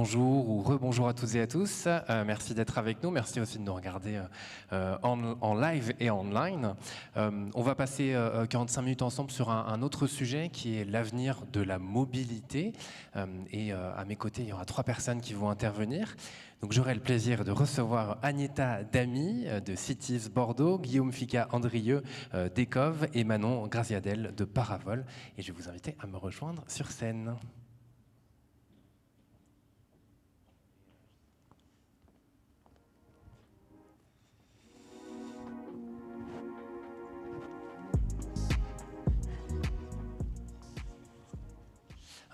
bonjour ou rebonjour à toutes et à tous. Merci d'être avec nous. Merci aussi de nous regarder en live et online. On va passer 45 minutes ensemble sur un autre sujet qui est l'avenir de la mobilité. Et à mes côtés, il y aura 3 personnes qui vont intervenir. Donc j'aurai le plaisir de recevoir Agneta Damy de Cities Bordeaux, Guillaume Ficat-Andrieux d'Ecov et Manon Graziadel de Paravol. Et je vais vous inviter à me rejoindre sur scène.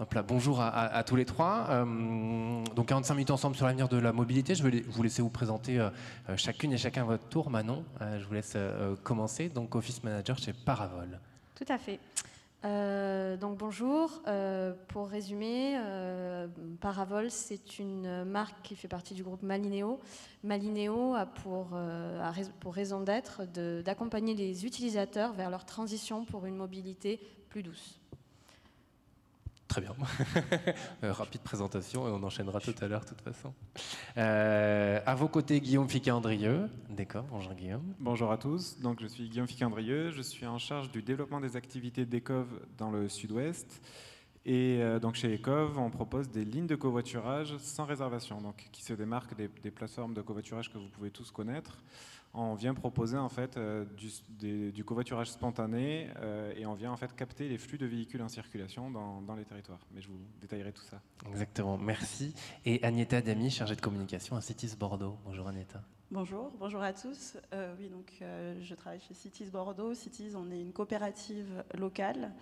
Hop là, bonjour à tous les 3. Donc 45 minutes ensemble sur l'avenir de la mobilité. Je vais vous laisser vous présenter chacune et chacun à votre tour. Manon, je vous laisse commencer. Donc Office Manager chez Paravol. Tout à fait. Donc bonjour. Pour résumer, Paravol, c'est une marque qui fait partie du groupe Malineo. Malineo a pour raison d'être d'accompagner les utilisateurs vers leur transition pour une mobilité plus douce. Très bien. Rapide présentation et on enchaînera tout à l'heure de toute façon. À vos côtés, Guillaume Ficat-Andrieux. D'accord, bonjour Guillaume. Bonjour à tous, donc je suis Guillaume Ficat-Andrieux, je suis en charge du développement des activités d'Ecov dans le sud-ouest. Et donc chez Ecov, on propose des lignes de covoiturage sans réservation, donc qui se démarquent des plateformes de covoiturage que vous pouvez tous connaître. On vient proposer en fait du covoiturage spontané et on vient en fait capter les flux de véhicules en circulation dans les territoires. Mais je vous détaillerai tout ça. Exactement, merci. Et Agneta Damy, chargée de communication à Cities Bordeaux. Bonjour Agneta. Bonjour à tous. Je travaille chez Cities Bordeaux. Cities, on est une coopérative locale.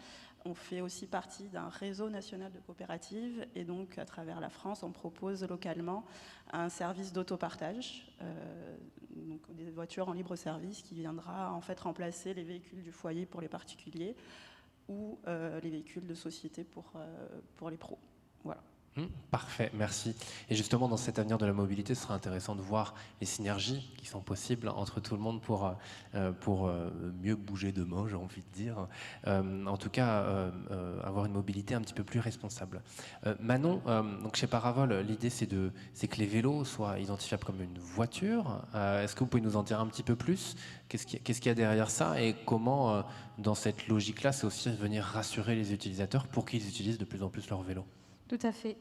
On fait aussi partie d'un réseau national de coopératives et donc à travers la France, on propose localement un service d'autopartage, donc des voitures en libre service qui viendra en fait remplacer les véhicules du foyer pour les particuliers ou les véhicules de société pour les pros. Voilà. Parfait, merci. Et justement, dans cet avenir de la mobilité, ce sera intéressant de voir les synergies qui sont possibles entre tout le monde pour mieux bouger demain, j'ai envie de dire. En tout cas, avoir une mobilité un petit peu plus responsable. Manon, donc chez Paravol, l'idée c'est que les vélos soient identifiables comme une voiture. Est-ce que vous pouvez nous en dire un petit peu plus ? Qu'est-ce qu'il y a derrière ça et comment, dans cette logique-là, c'est aussi venir rassurer les utilisateurs pour qu'ils utilisent de plus en plus leur vélo ? Tout à fait.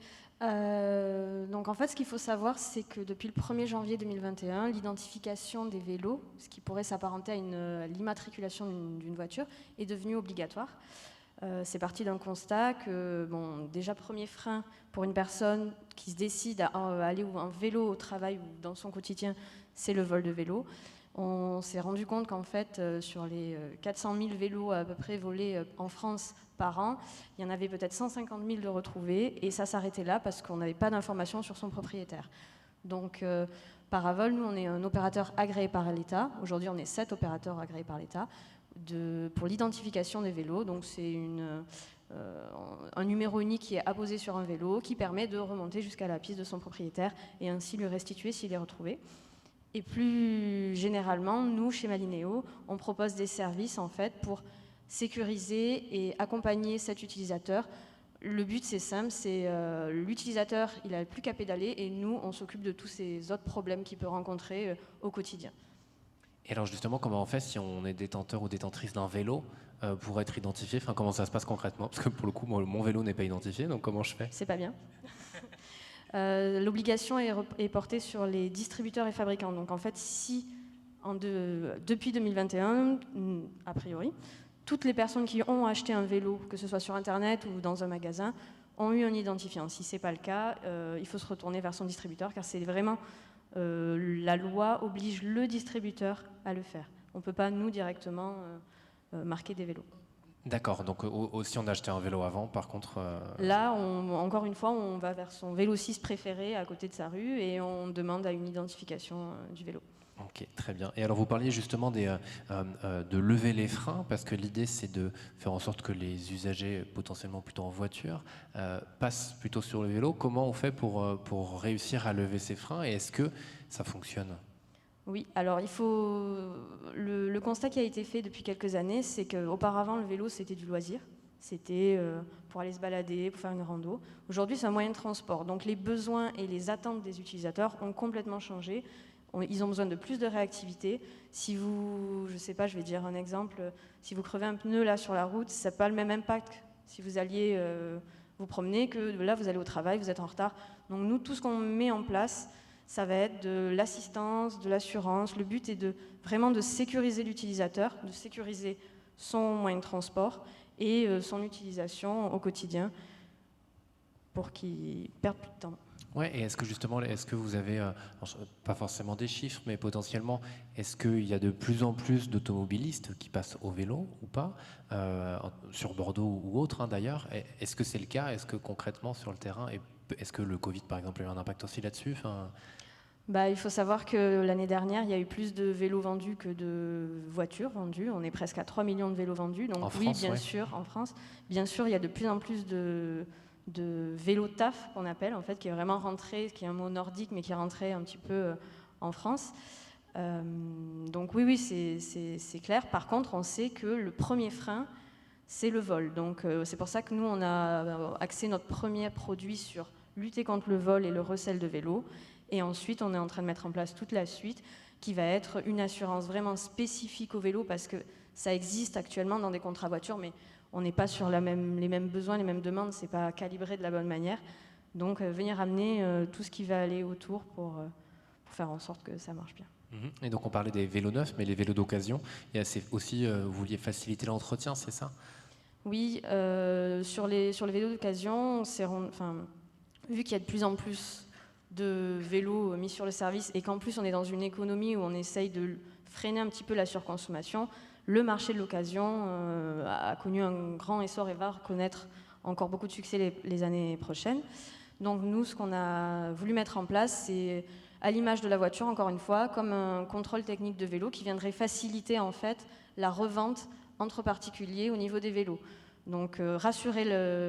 Donc en fait, ce qu'il faut savoir, c'est que depuis le 1er janvier 2021, l'identification des vélos, ce qui pourrait s'apparenter à l'immatriculation d'une voiture, est devenue obligatoire. C'est parti d'un constat que, déjà premier frein pour une personne qui se décide à aller en vélo au travail ou dans son quotidien, c'est le vol de vélo. On s'est rendu compte qu'en fait, sur les 400 000 vélos à peu près volés en France par an, il y en avait peut-être 150 000 de retrouvés, et ça s'arrêtait là parce qu'on n'avait pas d'informations sur son propriétaire. Donc, Paravol, nous, on est un opérateur agréé par l'État. Aujourd'hui, on est 7 opérateurs agréés par l'État pour l'identification des vélos. Donc, c'est un numéro unique qui est apposé sur un vélo, qui permet de remonter jusqu'à la piste de son propriétaire et ainsi lui restituer s'il est retrouvé. Et plus généralement, nous, chez Malineo, on propose des services en fait pour sécuriser et accompagner cet utilisateur. Le but, c'est simple, c'est l'utilisateur, il n'a plus qu'à pédaler et nous, on s'occupe de tous ces autres problèmes qu'il peut rencontrer au quotidien. Et alors justement, comment on fait si on est détenteur ou détentrice d'un vélo pour être identifié ? Enfin, comment ça se passe concrètement ? Parce que pour le coup, mon vélo n'est pas identifié, donc comment je fais ? C'est pas bien. L'obligation est portée sur les distributeurs et fabricants. Donc en fait, si depuis 2021, a priori, toutes les personnes qui ont acheté un vélo, que ce soit sur Internet ou dans un magasin, ont eu un identifiant. Si ce n'est pas le cas, il faut se retourner vers son distributeur, car c'est vraiment la loi oblige le distributeur à le faire. On ne peut pas, nous, directement marquer des vélos. D'accord, donc si on a acheté un vélo avant, par contre... Là, encore une fois, on va vers son vélo 6 préféré à côté de sa rue et on demande à une identification du vélo. Ok, très bien. Et alors vous parliez justement de lever les freins, parce que l'idée c'est de faire en sorte que les usagers, potentiellement plutôt en voiture, passent plutôt sur le vélo. Comment on fait pour réussir à lever ces freins et est-ce que ça fonctionne ? Oui, alors le constat qui a été fait depuis quelques années, c'est qu'auparavant le vélo c'était du loisir. C'était pour aller se balader, pour faire une rando. Aujourd'hui, c'est un moyen de transport. Donc les besoins et les attentes des utilisateurs ont complètement changé. Ils ont besoin de plus de réactivité. Si vous, je ne sais pas, je vais dire un exemple, si vous crevez un pneu là sur la route, ça n'a pas le même impact si vous alliez vous promener que là, vous allez au travail, vous êtes en retard. Donc nous, tout ce qu'on met en place, ça va être de l'assistance, de l'assurance. Le but est vraiment de sécuriser l'utilisateur, de sécuriser son moyen de transport et son utilisation au quotidien pour qu'il ne perde plus de temps. Ouais, et est-ce que justement, est-ce que vous avez, pas forcément des chiffres, mais potentiellement, est-ce qu'il y a de plus en plus d'automobilistes qui passent au vélo ou pas, sur Bordeaux ou autre d'ailleurs? Est-ce que c'est le cas? Est-ce que concrètement sur le terrain, est-ce que le Covid par exemple a eu un impact aussi là-dessus? Il faut savoir que l'année dernière, il y a eu plus de vélos vendus que de voitures vendues. On est presque à 3 millions de vélos vendus. Donc oui, bien sûr, en France, bien sûr, il y a de plus en plus de vélo taf qu'on appelle, en fait, qui est vraiment rentré, qui est un mot nordique, mais qui est rentré un petit peu en France. Donc oui, c'est clair. Par contre, on sait que le premier frein, c'est le vol. Donc c'est pour ça que nous, on a axé notre premier produit sur lutter contre le vol et le recel de vélos. Et ensuite, on est en train de mettre en place toute la suite, qui va être une assurance vraiment spécifique au vélo, parce que ça existe actuellement dans des contrats voitures, mais on n'est pas sur les mêmes besoins, les mêmes demandes, c'est pas calibré de la bonne manière. Donc venir amener tout ce qui va aller autour pour faire en sorte que ça marche bien. Et donc on parlait des vélos neufs, mais les vélos d'occasion, c'est aussi, vous vouliez faciliter l'entretien, c'est ça? Oui, sur les vélos d'occasion, vu qu'il y a de plus en plus de vélos mis sur le service et qu'en plus on est dans une économie où on essaye de freiner un petit peu la surconsommation, le marché de l'occasion a connu un grand essor et va connaître encore beaucoup de succès les années prochaines. Donc nous, ce qu'on a voulu mettre en place, c'est à l'image de la voiture, encore une fois, comme un contrôle technique de vélo qui viendrait faciliter en fait la revente entre particuliers au niveau des vélos. Donc rassurer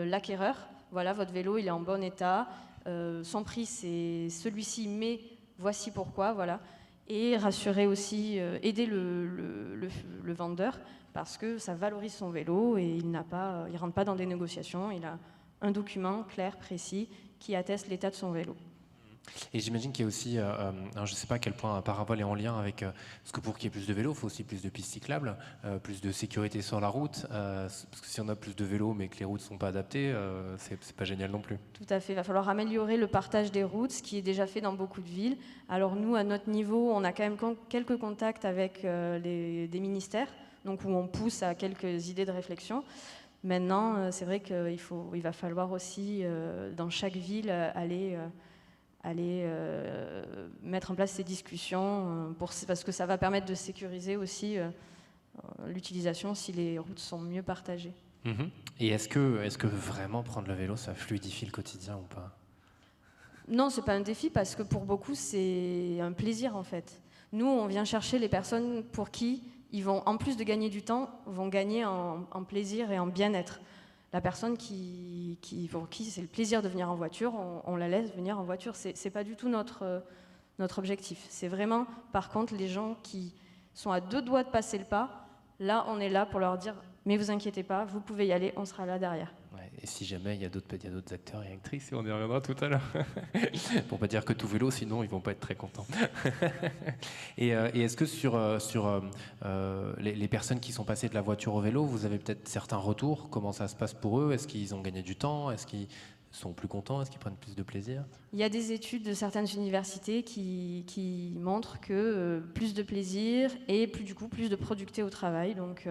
l'acquéreur, voilà, votre vélo il est en bon état, son prix c'est celui-ci, mais voici pourquoi, voilà. Et rassurer aussi, aider le vendeur, parce que ça valorise son vélo et il ne rentre pas dans des négociations, il a un document clair, précis, qui atteste l'état de son vélo. Et j'imagine qu'il y a aussi, alors je ne sais pas à quel point Parabole est en lien avec, parce que pour qu'il y ait plus de vélos, il faut aussi plus de pistes cyclables, plus de sécurité sur la route, parce que si on a plus de vélos mais que les routes ne sont pas adaptées, c'est pas génial non plus. Tout à fait, il va falloir améliorer le partage des routes, ce qui est déjà fait dans beaucoup de villes. Alors nous, à notre niveau, on a quand même quelques contacts avec des ministères, donc où on pousse à quelques idées de réflexion. Maintenant, c'est vrai qu'il va falloir aussi, dans chaque ville, aller mettre en place ces discussions parce que ça va permettre de sécuriser aussi l'utilisation si les routes sont mieux partagées. Et est-ce que vraiment prendre le vélo, ça fluidifie le quotidien ou pas? Non, c'est pas un défi parce que pour beaucoup, c'est un plaisir en fait. Nous, on vient chercher les personnes pour qui ils vont, en plus de gagner du temps, vont gagner en plaisir et en bien-être. La personne pour qui c'est le plaisir de venir en voiture, on la laisse venir en voiture. C'est pas du tout notre objectif. C'est vraiment, par contre, les gens qui sont à 2 doigts de passer le pas, là, on est là pour leur dire « mais vous inquiétez pas, vous pouvez y aller, on sera là derrière ». Ouais, et si jamais il y a d'autres acteurs et actrices, et on y reviendra tout à l'heure, pour pas dire que tout vélo, sinon ils vont pas être très contents. et est-ce que sur les personnes qui sont passées de la voiture au vélo, vous avez peut-être certains retours? Comment ça se passe pour eux? Est-ce qu'ils ont gagné du temps? Est-ce qu'ils sont plus contents? Est-ce qu'ils prennent plus de plaisir? Il y a des études de certaines universités qui montrent que plus de plaisir et plus de productivité au travail, donc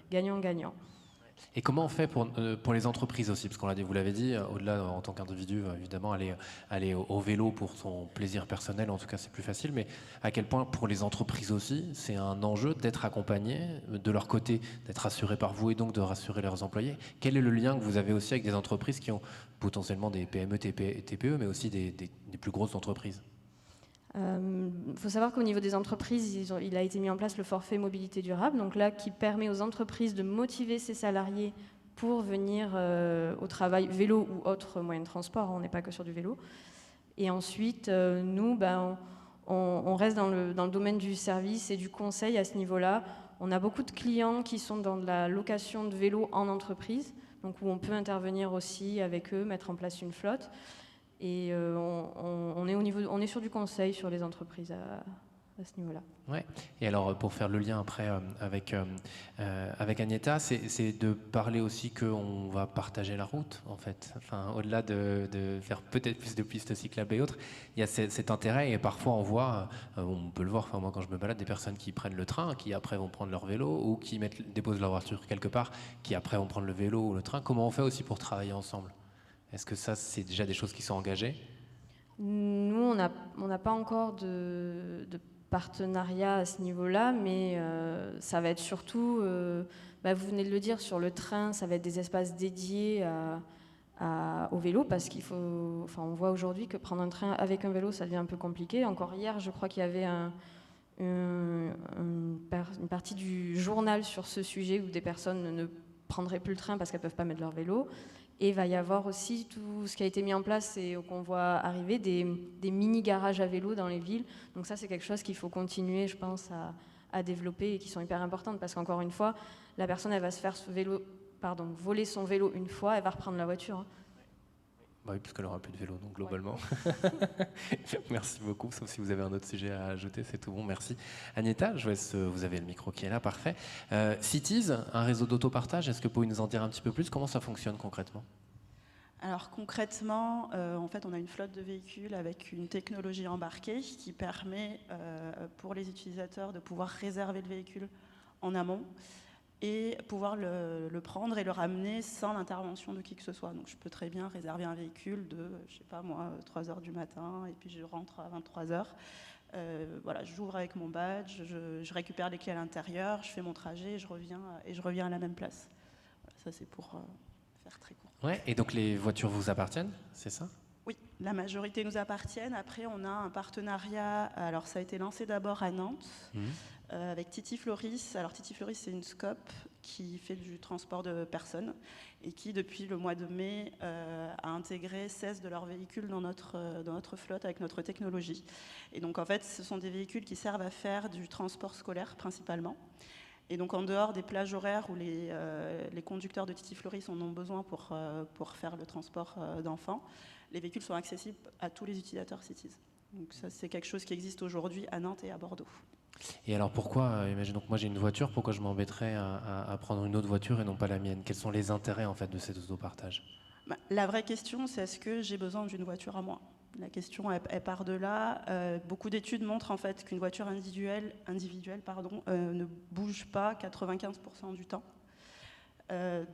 gagnant-gagnant. Et comment on fait pour les entreprises aussi? Parce qu'on vous l'avez dit, au-delà en tant qu'individu, évidemment, aller au vélo pour son plaisir personnel, en tout cas c'est plus facile, mais à quel point pour les entreprises aussi, c'est un enjeu d'être accompagné, de leur côté, d'être rassurés par vous et donc de rassurer leurs employés. Quel est le lien que vous avez aussi avec des entreprises qui ont potentiellement des PME, TPE, mais aussi des plus grosses entreprises? Il faut savoir qu'au niveau des entreprises, il a été mis en place le forfait mobilité durable, donc là qui permet aux entreprises de motiver ses salariés pour venir au travail, vélo ou autre moyen de transport, on n'est pas que sur du vélo. Et ensuite, nous, on reste dans le domaine du service et du conseil à ce niveau-là. On a beaucoup de clients qui sont dans de la location de vélos en entreprise, donc où on peut intervenir aussi avec eux, mettre en place une flotte. Et on est sur du conseil sur les entreprises à ce niveau-là. Ouais. Et alors, pour faire le lien après avec Agneta, c'est de parler aussi qu'on va partager la route, en fait. Enfin, au-delà de faire peut-être plus de pistes cyclables et autres, il y a cet intérêt. Et parfois, on voit, on peut le voir, enfin, moi, quand je me balade, des personnes qui prennent le train, qui après vont prendre leur vélo, ou qui déposent leur voiture quelque part, qui après vont prendre le vélo ou le train. Comment on fait aussi pour travailler ensemble? Est-ce que ça, c'est déjà des choses qui sont engagées? Nous, on n'a pas encore de partenariat à ce niveau-là, mais ça va être surtout, vous venez de le dire, sur le train, ça va être des espaces dédiés au vélo, parce on voit aujourd'hui que prendre un train avec un vélo, ça devient un peu compliqué. Encore hier, je crois qu'il y avait une partie du journal sur ce sujet où des personnes ne prendraient plus le train parce qu'elles ne peuvent pas mettre leur vélo. Et il va y avoir aussi tout ce qui a été mis en place et qu'on voit arriver, des mini-garages à vélo dans les villes. Donc ça, c'est quelque chose qu'il faut continuer, je pense, à développer et qui sont hyper importantes. Parce qu'encore une fois, la personne, elle va se faire voler son vélo une fois, elle va reprendre la voiture. Bah oui, puisqu'elle n'aura plus de vélo, donc globalement. Ouais. Merci beaucoup, sauf si vous avez un autre sujet à ajouter, c'est tout bon, merci. Agneta, vous avez le micro qui est là, parfait. Cities, un réseau d'autopartage, est-ce que vous pouvez nous en dire un petit peu plus? Comment ça fonctionne concrètement? Alors concrètement, en fait, on a une flotte de véhicules avec une technologie embarquée qui permet pour les utilisateurs de pouvoir réserver le véhicule en amont et pouvoir le prendre et le ramener sans l'intervention de qui que ce soit. Donc je peux très bien réserver un véhicule de, 3h du matin, et puis je rentre à 23h. Voilà, j'ouvre avec mon badge, je récupère les clés à l'intérieur, je fais mon trajet et je reviens à la même place. Voilà, ça c'est pour faire très court. Ouais, et donc les voitures vous appartiennent, c'est ça? Oui, la majorité nous appartiennent. Après, on a un partenariat, alors ça a été lancé d'abord à Nantes, avec Titi Floris. Alors Titi Floris, c'est une SCOP qui fait du transport de personnes et qui, depuis le mois de mai, a intégré 16 de leurs véhicules dans notre flotte avec notre technologie. Et donc en fait, ce sont des véhicules qui servent à faire du transport scolaire principalement. Et donc en dehors des plages horaires où les conducteurs de Titi Floris en ont besoin pour faire le transport d'enfants, les véhicules sont accessibles à tous les utilisateurs Cities. Donc ça, c'est quelque chose qui existe aujourd'hui à Nantes et à Bordeaux. Et alors pourquoi, imaginons que moi j'ai une voiture, pourquoi je m'embêterais à prendre une autre voiture et non pas la mienne? Quels sont les intérêts en fait de cet autopartage? La vraie question, c'est est-ce que j'ai besoin d'une voiture à moi? La question, elle part de là. Beaucoup d'études montrent en fait qu'une voiture individuelle ne bouge pas 95% du temps.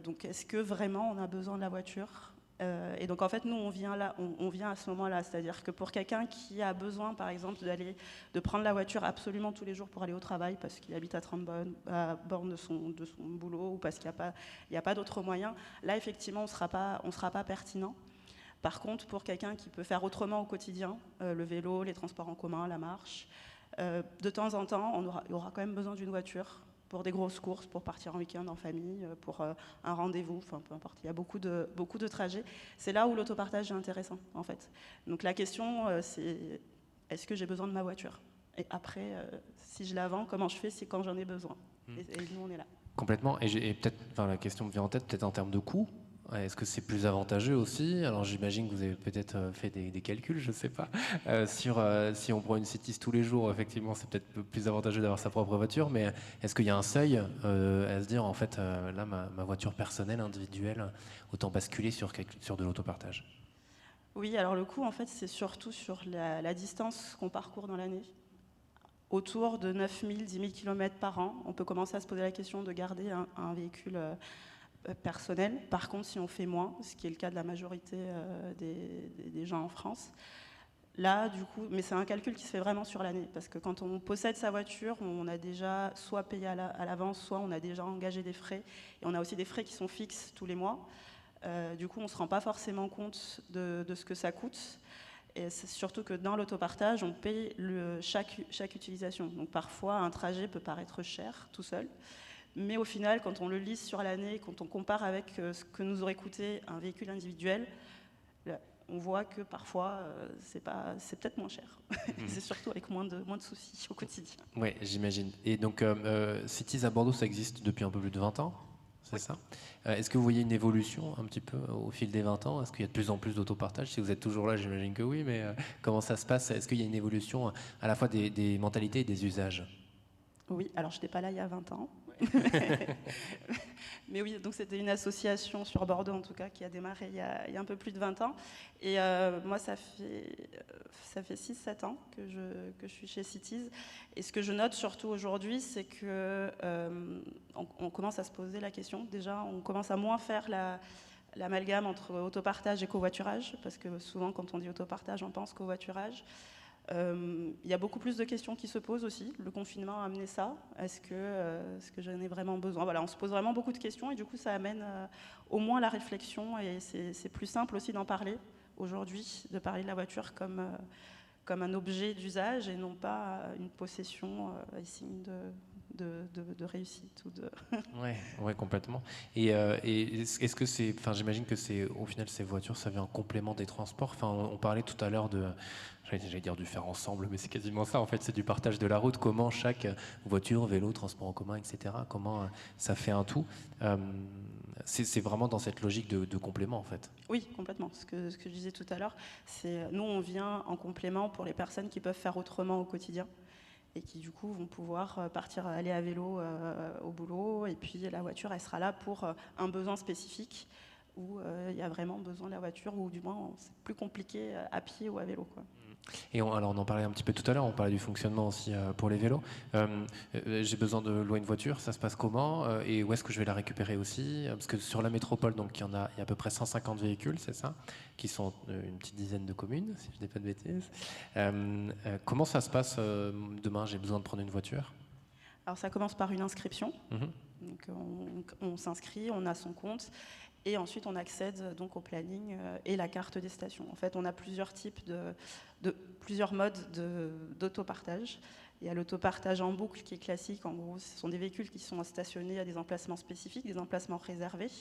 Donc est-ce que vraiment on a besoin de la voiture? Et donc en fait nous on vient à ce moment-là, c'est-à-dire que pour quelqu'un qui a besoin par exemple de prendre la voiture absolument tous les jours pour aller au travail parce qu'il habite à 30 bornes de son boulot ou parce qu'il n'y a pas d'autres moyens, là effectivement on sera pas pertinent. Par contre, pour quelqu'un qui peut faire autrement au quotidien, le vélo, les transports en commun, la marche, de temps en temps, il y aura quand même besoin d'une voiture pour des grosses courses, pour partir en week-end en famille, pour un rendez-vous, enfin peu importe, il y a beaucoup de trajets. C'est là où l'autopartage est intéressant, en fait. Donc la question, c'est est-ce que j'ai besoin de ma voiture? Et après, si je la vends, comment je fais? C'est quand j'en ai besoin. Et nous, on est là. Complètement. Et peut-être, la question me vient en tête, peut-être en termes de coût. Est-ce que c'est plus avantageux aussi? Alors j'imagine que vous avez peut-être fait des calculs, je ne sais pas, si on prend une Cities tous les jours, effectivement c'est peut-être plus avantageux d'avoir sa propre voiture, mais est-ce qu'il y a un seuil à se dire en fait là ma voiture personnelle, individuelle, autant basculer sur de l'autopartage? Oui, alors le coût en fait c'est surtout sur la distance qu'on parcourt dans l'année. Autour de 9 000, 10 000 km par an, on peut commencer à se poser la question de garder un véhicule personnel. Par contre, si on fait moins, ce qui est le cas de la majorité des gens en France, là, du coup, mais c'est un calcul qui se fait vraiment sur l'année, parce que quand on possède sa voiture, on a déjà soit payé à l'avance, soit on a déjà engagé des frais, et on a aussi des frais qui sont fixes tous les mois. Du coup, on ne se rend pas forcément compte de ce que ça coûte. Et c'est surtout que dans l'autopartage, on paye chaque utilisation. Donc parfois, un trajet peut paraître cher tout seul. Mais au final, quand on le lise sur l'année, quand on compare avec ce que nous aurait coûté un véhicule individuel, on voit que parfois, c'est peut-être moins cher. C'est surtout avec moins de soucis au quotidien. Oui, j'imagine. Et donc, Cities à Bordeaux, ça existe depuis un peu plus de 20 ans, c'est ça. Est-ce que vous voyez une évolution un petit peu au fil des 20 ans? Est-ce qu'il y a de plus en plus d'autopartage? Si vous êtes toujours là, j'imagine que oui, mais comment ça se passe? Est-ce qu'il y a une évolution à la fois des mentalités et des usages? Oui, alors je n'étais pas là il y a 20 ans. Mais oui, donc c'était une association sur Bordeaux en tout cas qui a démarré il y a un peu plus de 20 ans. Et moi, ça fait 6-7 ans que je suis chez Cities. Et ce que je note surtout aujourd'hui, c'est que on commence à se poser la question. Déjà, on commence à moins faire l'amalgame entre autopartage et covoiturage, parce que souvent, quand on dit autopartage, on pense covoiturage. Il y a beaucoup plus de questions qui se posent aussi. Le confinement a amené ça. Est-ce que j'en ai vraiment besoin? Voilà, on se pose vraiment beaucoup de questions et du coup, ça amène au moins la réflexion et c'est plus simple aussi d'en parler aujourd'hui, de parler de la voiture comme un objet d'usage et non pas une possession signe de réussite ou de... Ouais, complètement. Et est-ce que c'est, enfin, j'imagine que c'est, au final, ces voitures, ça vient en complément des transports. Enfin, on parlait tout à l'heure j'allais dire du faire ensemble, mais c'est quasiment ça. En fait, c'est du partage de la route. Comment chaque voiture, vélo, transport en commun, etc. Comment ça fait un tout. C'est vraiment dans cette logique de complément, en fait. Oui, complètement. Ce que je disais tout à l'heure, c'est nous, on vient en complément pour les personnes qui peuvent faire autrement au quotidien et qui du coup vont pouvoir aller à vélo au boulot, et puis la voiture, elle sera là pour un besoin spécifique où il y a vraiment besoin de la voiture, ou du moins c'est plus compliqué à pied ou à vélo, quoi. Et alors on en parlait un petit peu tout à l'heure, on parlait du fonctionnement aussi pour les vélos. J'ai besoin de louer une voiture, ça se passe comment? Et où est-ce que je vais la récupérer aussi? Parce que sur la métropole, donc, il y a à peu près 150 véhicules, c'est ça? Qui sont une petite dizaine de communes, si je ne dis pas de bêtises. Comment ça se passe demain? J'ai besoin de prendre une voiture. Alors ça commence par une inscription. Mhm. Donc on s'inscrit, on a son compte. Et ensuite, on accède donc au planning et la carte des stations. En fait, on a plusieurs types plusieurs modes d'autopartage. Il y a l'autopartage en boucle qui est classique. En gros, ce sont des véhicules qui sont stationnés à des emplacements spécifiques, des emplacements réservés.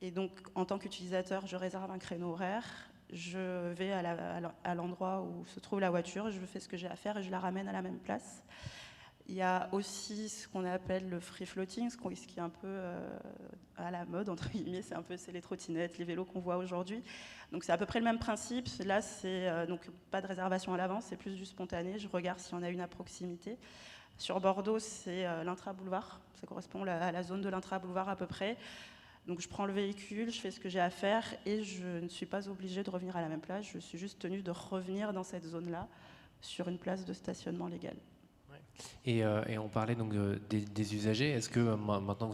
Et donc, en tant qu'utilisateur, je réserve un créneau horaire. Je vais à l'endroit où se trouve la voiture, je fais ce que j'ai à faire et je la ramène à la même place. Il y a aussi ce qu'on appelle le free floating, ce qui est un peu à la mode, entre guillemets, c'est les trottinettes, les vélos qu'on voit aujourd'hui. Donc c'est à peu près le même principe. Là, c'est donc pas de réservation à l'avance, c'est plus du spontané. Je regarde s'il y en a une à proximité. Sur Bordeaux, c'est l'intra-boulevard. Ça correspond à la zone de l'intra-boulevard à peu près. Donc je prends le véhicule, je fais ce que j'ai à faire et je ne suis pas obligée de revenir à la même place. Je suis juste tenue de revenir dans cette zone-là sur une place de stationnement légale. Et on parlait donc des usagers. Est-ce que maintenant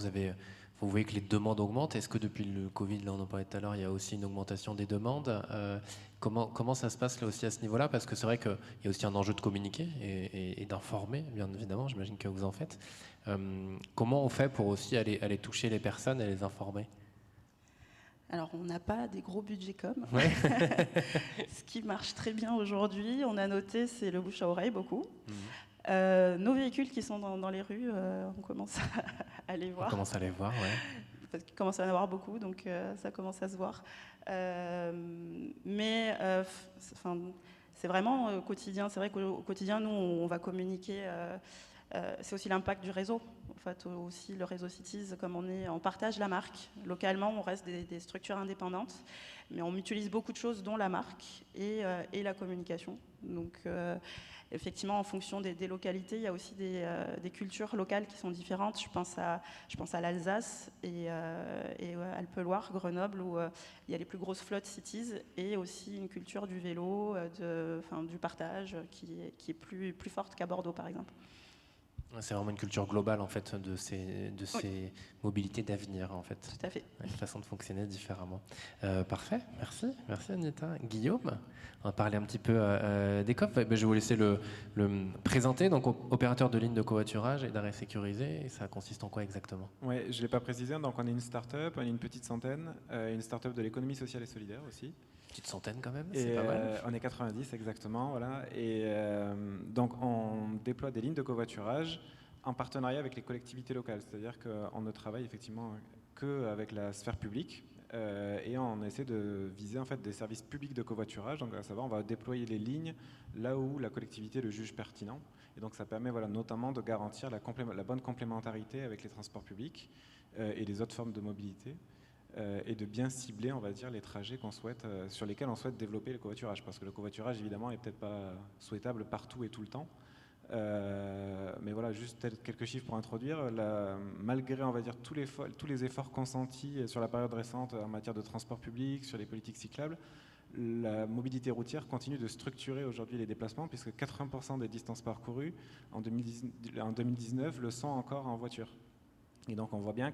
vous voyez que les demandes augmentent? Est-ce que depuis le Covid, là on en parlait tout à l'heure, il y a aussi une augmentation des demandes? Comment ça se passe là aussi à ce niveau-là? Parce que c'est vrai qu'il y a aussi un enjeu de communiquer et d'informer, bien évidemment, j'imagine que vous en faites. Comment on fait pour aussi aller toucher les personnes et les informer? Alors, on n'a pas des gros budgets com. Ouais. Ce qui marche très bien aujourd'hui, on a noté, c'est le bouche à oreille beaucoup. Mmh. Nos véhicules qui sont dans les rues, on commence à les voir. On commence à les voir, ouais. Parce qu'il commence à en avoir beaucoup, donc ça commence à se voir. C'est vraiment quotidien. C'est vrai qu'au quotidien, nous, on va communiquer. C'est aussi l'impact du réseau. En fait, aussi le réseau Cities, comme on partage la marque. Localement, on reste des structures indépendantes, mais on utilise beaucoup de choses, dont la marque et la communication. Donc, effectivement, en fonction des localités, il y a aussi des cultures locales qui sont différentes. Je pense à l'Alsace et Alpe-Loire, Grenoble, où il y a les plus grosses flottes Cities, et aussi une culture du vélo, du partage, qui est plus forte qu'à Bordeaux, par exemple. C'est vraiment une culture globale en fait de ces Oui. mobilités d'avenir en fait. Tout à fait. Une façon de fonctionner différemment. Parfait, merci Agneta. Guillaume, on va parler un petit peu des COP. Je vais vous laisser le présenter. Donc opérateur de ligne de covoiturage et d'arrêt sécurisé. Et ça consiste en quoi exactement? Ouais, je ne l'ai pas précisé. Donc on est une start-up, on est une petite centaine, une start-up de l'économie sociale et solidaire aussi. Petite centaine quand même, Et c'est pas mal. on est 90 exactement, voilà. Et donc on déploie des lignes de covoiturage en partenariat avec les collectivités locales. C'est-à-dire qu'on ne travaille effectivement qu'avec la sphère publique. Et on essaie de viser en fait des services publics de covoiturage. Donc à savoir, on va déployer les lignes là où la collectivité le juge pertinent. Et donc ça permet notamment de garantir la bonne complémentarité avec les transports publics et les autres formes de mobilité. Et de bien cibler, on va dire, les trajets sur lesquels on souhaite développer le covoiturage. Parce que le covoiturage, évidemment, n'est peut-être pas souhaitable partout et tout le temps. Mais voilà, juste quelques chiffres pour introduire. Malgré, on va dire, tous les efforts consentis sur la période récente en matière de transport public, sur les politiques cyclables, la mobilité routière continue de structurer aujourd'hui les déplacements, puisque 80% des distances parcourues en 2019 le sont encore en voiture. Et donc on voit bien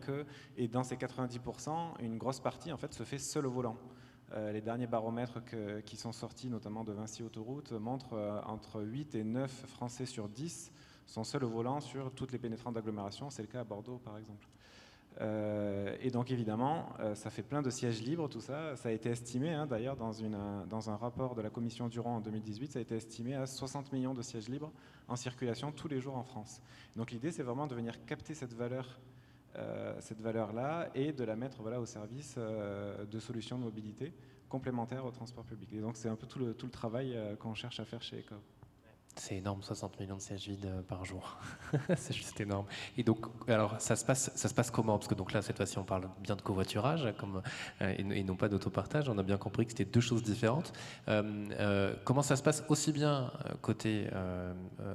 et dans ces 90%, une grosse partie en fait se fait seul au volant. Les derniers baromètres qui sont sortis, notamment de Vinci Autoroute, montrent entre 8 et 9 Français sur 10 sont seuls au volant sur toutes les pénétrantes d'agglomération. C'est le cas à Bordeaux, par exemple. Et donc évidemment, ça fait plein de sièges libres, tout ça. Ça a été estimé, d'ailleurs, dans un rapport de la commission Durand en 2018, ça a été estimé à 60 millions de sièges libres en circulation tous les jours en France. Donc l'idée, c'est vraiment de venir capter cette valeur-là et de la mettre au service de solutions de mobilité complémentaires au transport public. Et donc c'est un peu tout le travail qu'on cherche à faire chez ECOV. C'est énorme, 60 millions de sièges vides par jour. C'est juste énorme. Et donc, alors, ça se passe comment? Parce que donc là, cette fois-ci, on parle bien de covoiturage et non pas d'autopartage. On a bien compris que c'était deux choses différentes. Comment ça se passe aussi bien côté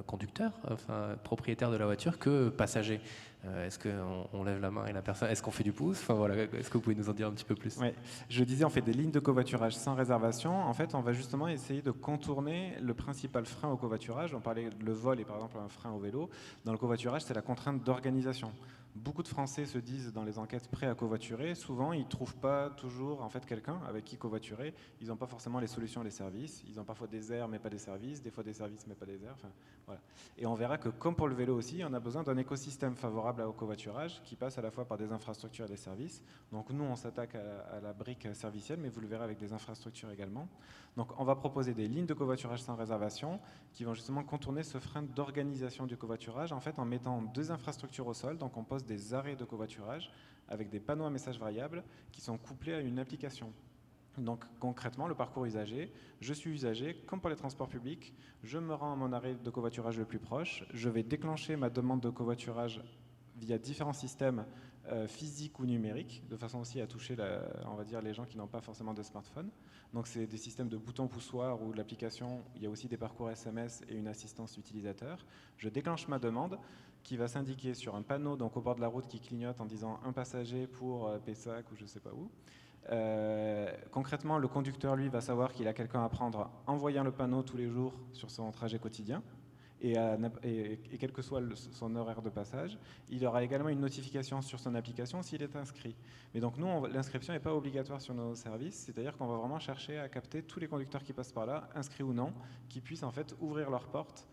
conducteur, enfin propriétaire de la voiture, que passager? Est-ce qu'on lève la main et la personne, est-ce qu'on fait du pouce? Enfin voilà, est-ce que vous pouvez nous en dire un petit peu plus? Oui, je disais, on fait des lignes de covoiturage sans réservation. En fait, on va justement essayer de contourner le principal frein au covoiturage. On parlait le vol est par exemple un frein au vélo. Dans le covoiturage, c'est la contrainte d'organisation. Beaucoup de Français se disent dans les enquêtes prêts à covoiturer. Souvent, ils ne trouvent pas toujours en fait quelqu'un avec qui covoiturer. Ils n'ont pas forcément les solutions, les services. Ils ont parfois des aires mais pas des services, des fois des services mais pas des aires. Enfin, voilà. Et on verra que comme pour le vélo aussi, on a besoin d'un écosystème favorable au covoiturage qui passe à la fois par des infrastructures et des services. Donc nous, on s'attaque à la brique servicielle, mais vous le verrez avec des infrastructures également. Donc on va proposer des lignes de covoiturage sans réservation qui vont justement contourner ce frein d'organisation du covoiturage en fait en mettant deux infrastructures au sol. Donc on pose des arrêts de covoiturage avec des panneaux à messages variables qui sont couplés à une application. Donc concrètement, le parcours usager, je suis usager, comme pour les transports publics, je me rends à mon arrêt de covoiturage le plus proche, je vais déclencher ma demande de covoiturage via différents systèmes physiques ou numériques, de façon aussi à toucher on va dire, les gens qui n'ont pas forcément de smartphone. Donc c'est des systèmes de boutons poussoirs ou de l'application, il y a aussi des parcours SMS et une assistance utilisateur. Je déclenche ma demande qui va s'indiquer sur un panneau donc au bord de la route qui clignote en disant un passager pour Pessac ou je ne sais pas où. Concrètement, le conducteur, lui, va savoir qu'il a quelqu'un à prendre en voyant le panneau tous les jours sur son trajet quotidien. Et quel que soit son horaire de passage, il aura également une notification sur son application s'il est inscrit. Mais donc nous, l'inscription n'est pas obligatoire sur nos services, c'est-à-dire qu'on va vraiment chercher à capter tous les conducteurs qui passent par là, inscrits ou non, qui puissent en fait ouvrir leurs portes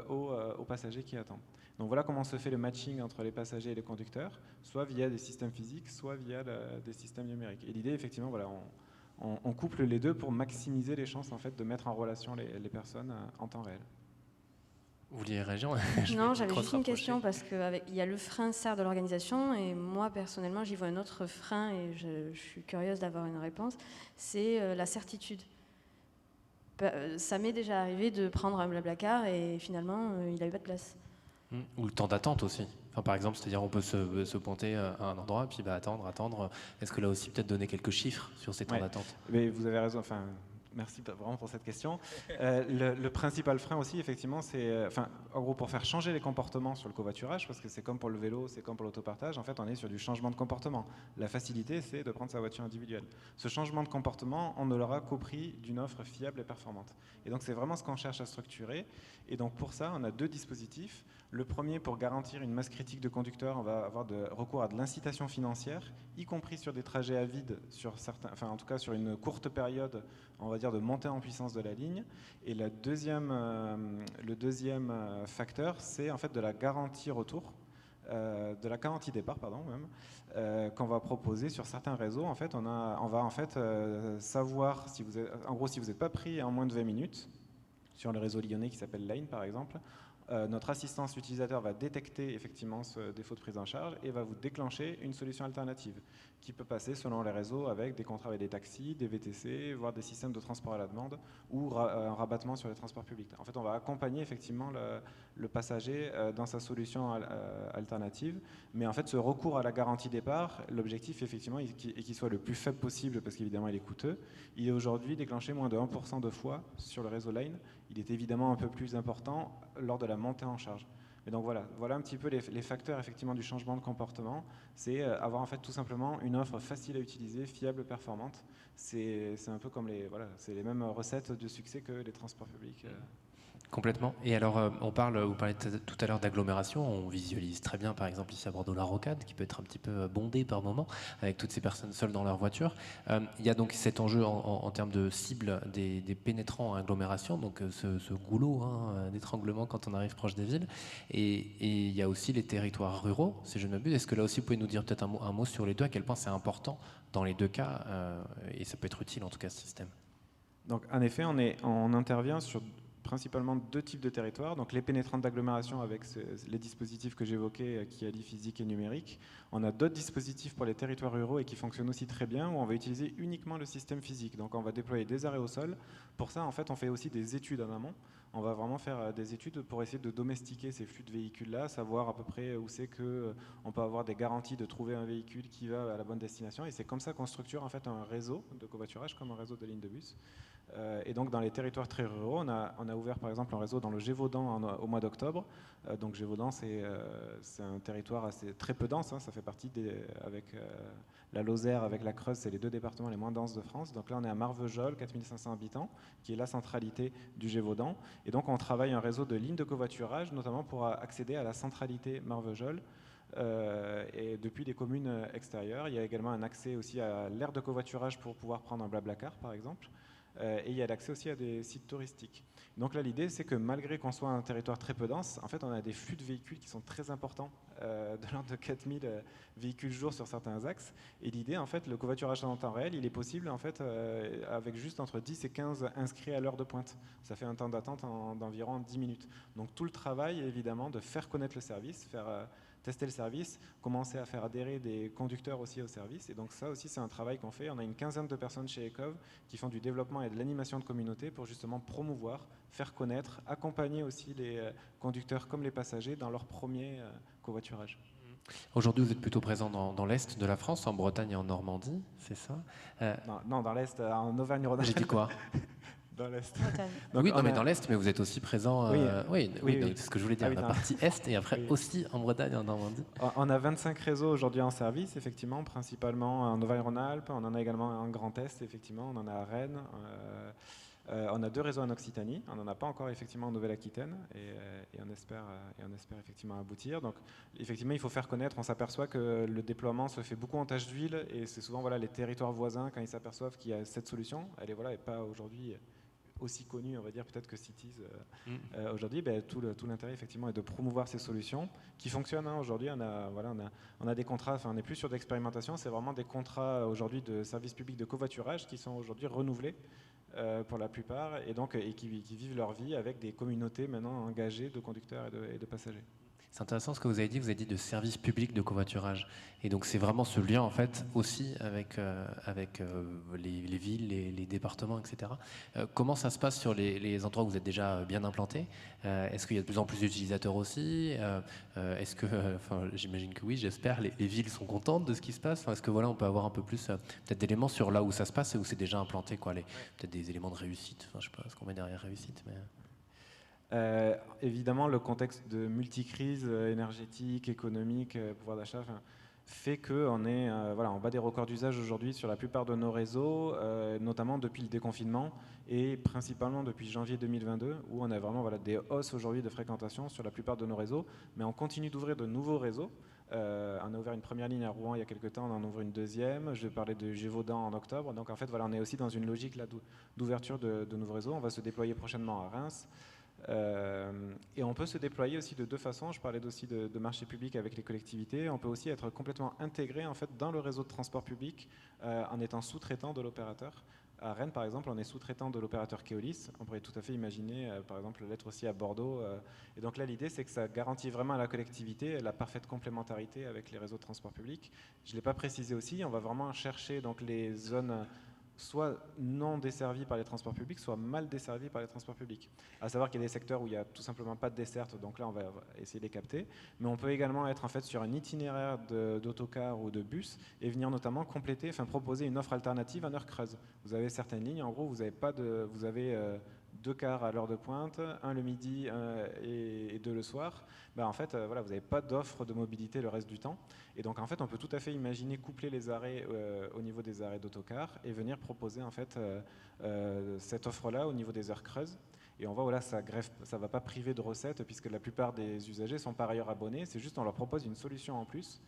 aux passagers qui attendent. Donc voilà comment se fait le matching entre les passagers et les conducteurs, soit via des systèmes physiques, soit via des systèmes numériques. Et l'idée, effectivement, voilà, on couple les deux pour maximiser les chances en fait, de mettre en relation les personnes en temps réel. Vous vouliez réagir? Non, j'avais juste une question parce qu'il y a le frein certes de l'organisation et moi personnellement j'y vois un autre frein et je suis curieuse d'avoir une réponse, c'est la certitude. Ça m'est déjà arrivé de prendre un Blablacar et finalement il n'a eu pas de place. Ou le temps d'attente aussi. Enfin, par exemple, c'est-à-dire on peut se pointer à un endroit puis attendre. Est-ce que là aussi peut-être donner quelques chiffres sur ces temps d'attente? Mais vous avez raison. Enfin, merci vraiment pour cette question. Le principal frein aussi, effectivement, c'est, en gros, pour faire changer les comportements sur le covoiturage, parce que c'est comme pour le vélo, c'est comme pour l'autopartage, en fait, on est sur du changement de comportement. La facilité, c'est de prendre sa voiture individuelle. Ce changement de comportement, on ne l'aura qu'au prix d'une offre fiable et performante. Et donc, c'est vraiment ce qu'on cherche à structurer. Et donc, pour ça, on a deux dispositifs. Le premier, pour garantir une masse critique de conducteurs, on va avoir recours à de l'incitation financière, y compris sur des trajets à vide, en tout cas sur une courte période, on va dire de montée en puissance de la ligne. Et le deuxième facteur, c'est en fait de la garantie retour, de la garantie départ, pardon, même, qu'on va proposer sur certains réseaux. En fait, on va en fait savoir si vous n'êtes pas pris en moins de 20 minutes sur le réseau lyonnais qui s'appelle Line, par exemple. notre assistance utilisateur va détecter effectivement ce défaut de prise en charge et va vous déclencher une solution alternative qui peut passer selon les réseaux avec des contrats avec des taxis, des VTC, voire des systèmes de transport à la demande ou un rabattement sur les transports publics. En fait, on va accompagner effectivement le passager dans sa solution alternative, mais en fait, ce recours à la garantie départ, l'objectif effectivement est qu'il soit le plus faible possible parce qu'évidemment il est coûteux. Il est aujourd'hui déclenché moins de 1% de fois sur le réseau Line. Il est évidemment un peu plus important lors de la montée en charge. Et donc voilà un petit peu les facteurs effectivement du changement de comportement. C'est avoir en fait tout simplement une offre facile à utiliser, fiable, performante. C'est un peu comme c'est les mêmes recettes de succès que les transports publics. Complètement. Et alors, vous parlez tout à l'heure d'agglomération. On visualise très bien, par exemple, ici à Bordeaux, la Rocade, qui peut être un petit peu bondée par moment, avec toutes ces personnes seules dans leur voiture. Il y a donc cet enjeu en termes de cible des pénétrants en agglomération, donc ce goulot d'étranglement quand on arrive proche des villes. Et il y a aussi les territoires ruraux, si je ne m'abuse. Est-ce que là aussi, vous pouvez nous dire peut-être un mot sur les deux, à quel point c'est important dans les deux cas, et ça peut être utile en tout cas, ce système. Donc, en effet, on intervient sur principalement deux types de territoires, donc les pénétrantes d'agglomération avec les dispositifs que j'évoquais qui allient physique et numérique. On a d'autres dispositifs pour les territoires ruraux et qui fonctionnent aussi très bien où on va utiliser uniquement le système physique. Donc on va déployer des arrêts au sol. Pour ça, en fait, on fait aussi des études en amont. On va vraiment faire des études pour essayer de domestiquer ces flux de véhicules-là, savoir à peu près où c'est qu'on peut avoir des garanties de trouver un véhicule qui va à la bonne destination. Et c'est comme ça qu'on structure en fait un réseau de covoiturage comme un réseau de lignes de bus. Et donc dans les territoires très ruraux, on a ouvert par exemple un réseau dans le Gévaudan au mois d'octobre. Donc Gévaudan, c'est un territoire très peu dense, ça fait partie avec la Lozère, avec la Creuse, c'est les deux départements les moins denses de France. Donc là on est à Marvejols, 4500 habitants, qui est la centralité du Gévaudan. Et donc on travaille un réseau de lignes de covoiturage, notamment pour accéder à la centralité Marvejols. Et depuis des communes extérieures, il y a également un accès aussi à l'aire de covoiturage pour pouvoir prendre un Blablacar par exemple. Et il y a l'accès aussi à des sites touristiques. Donc là, l'idée, c'est que malgré qu'on soit un territoire très peu dense, en fait, on a des flux de véhicules qui sont très importants, de l'ordre de 4000 véhicules jour sur certains axes. Et l'idée, en fait, le covoiturage en temps réel, il est possible, en fait, avec juste entre 10 et 15 inscrits à l'heure de pointe. Ça fait un temps d'attente d'environ 10 minutes. Donc tout le travail, évidemment, de faire connaître le service, faire tester le service, commencer à faire adhérer des conducteurs aussi au service. Et donc ça aussi, c'est un travail qu'on fait. On a une quinzaine de personnes chez Ecov qui font du développement et de l'animation de communauté pour justement promouvoir, faire connaître, accompagner aussi les conducteurs comme les passagers dans leur premier covoiturage. Aujourd'hui, vous êtes plutôt présent dans l'Est de la France, en Bretagne et en Normandie, c'est ça Non, dans l'Est, en Auvergne-Rhône-Alpes. J'ai dit quoi? Dans l'Est. Donc oui, mais dans l'Est, mais vous êtes aussi présent. Oui, c'est ce que je voulais dire, la partie Est et après aussi en Bretagne et en Normandie. On a 25 réseaux aujourd'hui en service, effectivement, principalement en Auvergne-Rhône-Alpes. On en a également en Grand Est, effectivement. On en a à Rennes. On a 2 réseaux en Occitanie. On n'en a pas encore effectivement en Nouvelle-Aquitaine et on espère effectivement aboutir. Donc effectivement, il faut faire connaître. On s'aperçoit que le déploiement se fait beaucoup en tâche d'huile et c'est souvent les territoires voisins quand ils s'aperçoivent qu'il y a cette solution. Elle est pas aujourd'hui aussi connue, on va dire, peut-être que Cities aujourd'hui. Tout l'intérêt, effectivement, est de promouvoir ces solutions qui fonctionnent. Aujourd'hui, on a des contrats, on n'est plus sur d'expérimentation, c'est vraiment des contrats aujourd'hui de services publics de covoiturage qui sont aujourd'hui renouvelés pour la plupart et qui vivent leur vie avec des communautés maintenant engagées de conducteurs et de passagers. C'est intéressant ce que vous avez dit de services publics de covoiturage. Et donc c'est vraiment ce lien en fait aussi avec les villes, les départements, etc. Comment ça se passe sur les endroits où vous êtes déjà bien implantés? Est-ce qu'il y a de plus en plus d'utilisateurs aussi? Est-ce que, j'imagine que oui, j'espère, les villes sont contentes de ce qui se passe? Est-ce que on peut avoir un peu plus peut-être d'éléments sur là où ça se passe et où c'est déjà implanté, peut-être des éléments de réussite. Je sais pas ce qu'on met derrière réussite, mais... Évidemment, le contexte de multicrise énergétique, économique, pouvoir d'achat fait qu'on bat des records d'usage aujourd'hui sur la plupart de nos réseaux, notamment depuis le déconfinement et principalement depuis janvier 2022, où on a vraiment des hausses aujourd'hui de fréquentation sur la plupart de nos réseaux, mais on continue d'ouvrir de nouveaux réseaux. On a ouvert une première ligne à Rouen il y a quelques temps, on en ouvre une deuxième. Je vais parler de Gévaudan en octobre. Donc en fait, on est aussi dans une logique d'ouverture de nouveaux réseaux. On va se déployer prochainement à Reims. Et on peut se déployer aussi de 2 façons. Je parlais aussi de marché public avec les collectivités. On peut aussi être complètement intégré en fait dans le réseau de transport public en étant sous-traitant de l'opérateur. à Rennes, par exemple, on est sous-traitant de l'opérateur Keolis. On pourrait tout à fait imaginer, par exemple, l'être aussi à Bordeaux. Et donc là, l'idée, c'est que ça garantit vraiment à la collectivité la parfaite complémentarité avec les réseaux de transport public. Je ne l'ai pas précisé aussi, on va vraiment chercher donc, les zones soit non desservies par les transports publics, soit mal desservies par les transports publics. À savoir qu'il y a des secteurs où il n'y a tout simplement pas de desserte, donc là on va essayer de les capter. Mais on peut également être en fait sur un itinéraire d'autocar ou de bus et venir notamment compléter, enfin proposer une offre alternative en heure creuse. Vous avez certaines lignes, en gros vous avez 2 cars à l'heure de pointe, un le midi et 2 le soir. Ben, en fait, voilà, vous n'avez pas d'offre de mobilité le reste du temps. Et donc en fait, on peut tout à fait imaginer coupler les arrêts au niveau des arrêts d'autocar et venir proposer en fait cette offre-là au niveau des heures creuses. Et on voit, voilà, ça ne va pas priver de recettes puisque la plupart des usagers sont par ailleurs abonnés. C'est juste on leur propose une solution en plus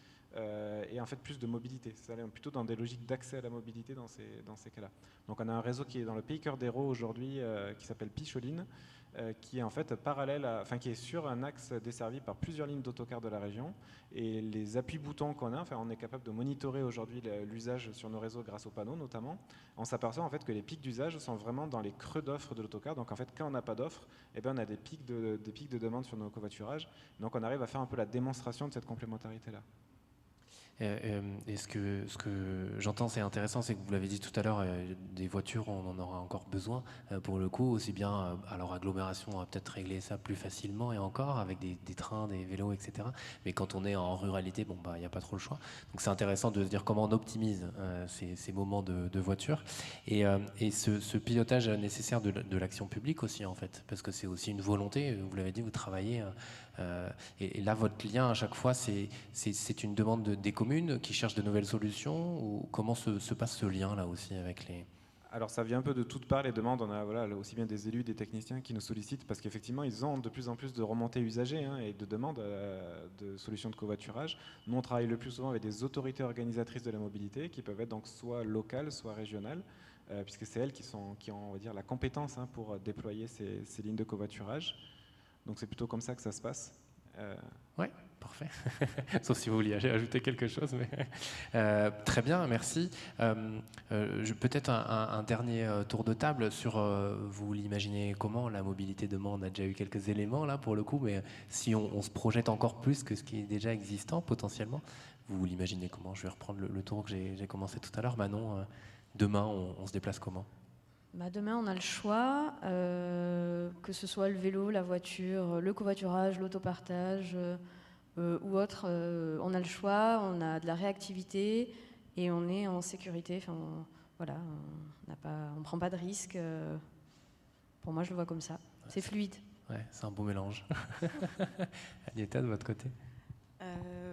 et en fait plus de mobilité. Ça est plutôt dans des logiques d'accès à la mobilité dans ces cas-là. Donc on a un réseau qui est dans le Pays Cœur d'Hérault aujourd'hui qui s'appelle Picholine, qui est en fait qui est sur un axe desservi par plusieurs lignes d'autocars de la région. Et les appuis-boutons qu'on a, enfin, on est capable de monitorer aujourd'hui l'usage sur nos réseaux grâce aux panneaux notamment. On s'aperçoit en fait que les pics d'usage sont vraiment dans les creux d'offres de l'autocar. Donc en fait, quand on n'a pas d'offre, eh ben, on a des pics de demande sur nos covoiturages. Donc on arrive à faire un peu la démonstration de cette complémentarité-là. Et ce que j'entends, c'est intéressant, c'est que vous l'avez dit tout à l'heure, des voitures, on en aura encore besoin pour le coup, aussi bien, alors agglomération, on va peut-être régler ça plus facilement et encore avec des trains, des vélos, etc. Mais quand on est en ruralité, bon, bah, il n'y a pas trop le choix. Donc c'est intéressant de se dire comment on optimise ces moments de voiture et ce pilotage nécessaire de l'action publique aussi, en fait, parce que c'est aussi une volonté, vous l'avez dit, vous travaillez. Et là, votre lien à chaque fois, c'est une demande des communes qui cherchent de nouvelles solutions ou comment se passe ce lien là aussi avec les... Alors ça vient un peu de toutes parts, les demandes. On a voilà, aussi bien des élus, des techniciens qui nous sollicitent parce qu'effectivement ils ont de plus en plus de remontées usagées et de demandes de solutions de covoiturage. Nous on travaille le plus souvent avec des autorités organisatrices de la mobilité qui peuvent être donc soit locales, soit régionales, puisque c'est elles qui ont on va dire, la compétence pour déployer ces lignes de covoiturage. Donc c'est plutôt comme ça que ça se passe. Ouais, parfait. Sauf si vous vouliez ajouter quelque chose. Mais très bien, merci. Peut-être un dernier tour de table sur, vous l'imaginez comment, la mobilité demain, on a déjà eu quelques éléments là pour le coup, mais si on se projette encore plus que ce qui est déjà existant potentiellement, vous l'imaginez comment? Je vais reprendre le tour que j'ai commencé tout à l'heure. Manon, demain, on se déplace comment? Bah demain, on a le choix, que ce soit le vélo, la voiture, le covoiturage, l'autopartage ou autre. On a le choix, on a de la réactivité et on est en sécurité. Enfin, voilà, on ne prend pas de risques. Pour moi, je le vois comme ça. C'est fluide. Ouais, c'est un beau mélange. Agneta, de votre côté?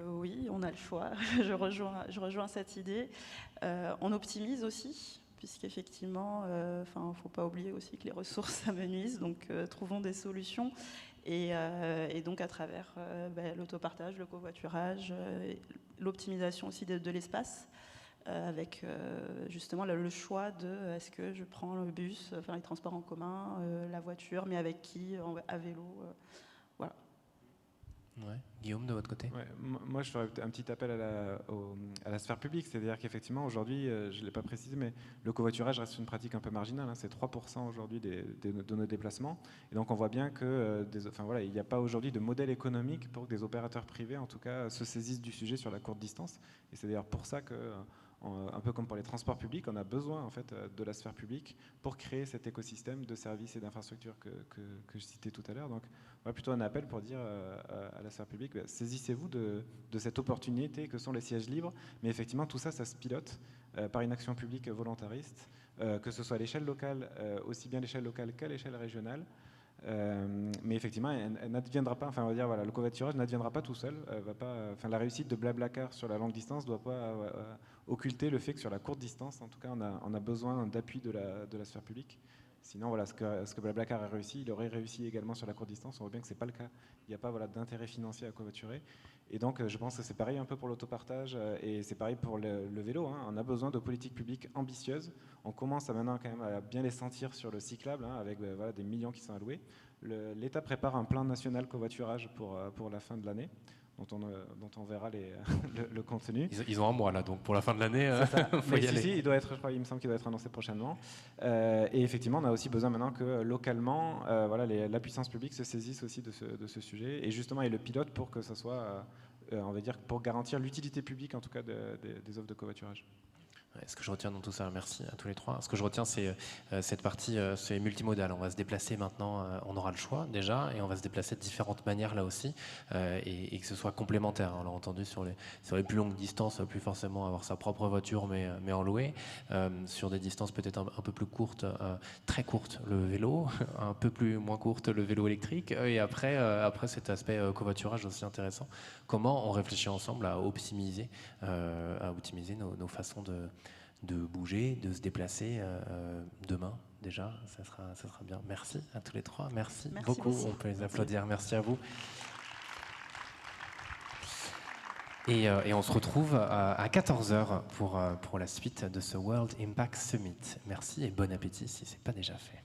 Oui, on a le choix. Je rejoins cette idée. On optimise aussi, puisqu'effectivement, il ne faut pas oublier aussi que les ressources s'amenuisent, donc trouvons des solutions. Et donc à travers l'autopartage, le covoiturage, l'optimisation aussi de l'espace, avec justement le choix de est-ce que je prends le bus, enfin les transports en commun, la voiture, mais avec qui, à vélo, voilà. Ouais. Guillaume, de votre côté? Ouais, moi, je ferais un petit appel à la sphère publique. C'est-à-dire qu'effectivement, aujourd'hui, je ne l'ai pas précisé, mais le covoiturage reste une pratique un peu marginale. C'est 3% aujourd'hui de nos déplacements. Et donc, on voit bien que il n'y a pas aujourd'hui de modèle économique pour que des opérateurs privés, en tout cas, se saisissent du sujet sur la courte distance. Et c'est d'ailleurs pour ça que, un peu comme pour les transports publics, on a besoin en fait, de la sphère publique pour créer cet écosystème de services et d'infrastructures que je citais tout à l'heure. Donc, voilà, plutôt un appel pour dire à la sphère publique, saisissez-vous de cette opportunité que sont les sièges libres, mais effectivement tout ça, ça se pilote par une action publique volontariste, que ce soit à l'échelle locale, aussi bien à l'échelle locale qu'à l'échelle régionale. Mais effectivement, elle n'adviendra pas. Enfin, on va dire, voilà, le covoiturage n'adviendra pas tout seul. La réussite de Blablacar sur la longue distance ne doit pas occulter le fait que sur la courte distance, en tout cas, on a besoin d'appui de la sphère publique. Sinon, voilà, ce que Blablacar a réussi, il aurait réussi également sur la courte distance. On voit bien que c'est pas le cas. Il n'y a pas d'intérêt financier à covoiturer. Et donc, je pense que c'est pareil un peu pour l'autopartage et c'est pareil pour le vélo. On a besoin de politiques publiques ambitieuses. On commence maintenant quand même à bien les sentir sur le cyclable, avec des millions qui sont alloués. L'État prépare un plan national covoiturage pour la fin de l'année. dont on verra le contenu. Ils ont un mois là, donc pour la fin de l'année, faut y aller. Il doit être, je crois, il me semble qu'il doit être annoncé prochainement. Et effectivement, on a aussi besoin maintenant que localement, la puissance publique se saisisse aussi de ce sujet et justement, et le pilote pour que ça soit, on va dire, pour garantir l'utilité publique en tout cas des offres de covoiturage. Ce que je retiens dans tout ça, merci à tous les trois. Ce que je retiens, c'est cette partie, c'est multimodal. On va se déplacer maintenant, on aura le choix déjà, et on va se déplacer de différentes manières là aussi, et que ce soit complémentaire. On l'a entendu sur les plus longues distances, plus forcément avoir sa propre voiture, mais en louer. Sur des distances peut-être un peu plus courtes, très courtes, le vélo, un peu moins courtes, le vélo électrique, et après cet aspect covoiturage aussi intéressant. Comment on réfléchit ensemble à optimiser nos façons de bouger, de se déplacer demain déjà, ça sera bien. Merci à tous les trois, merci beaucoup, on peut les applaudir, merci à vous. Et on se retrouve à 14h pour la suite de ce World Impact Summit. Merci et bon appétit si ce n'est pas déjà fait.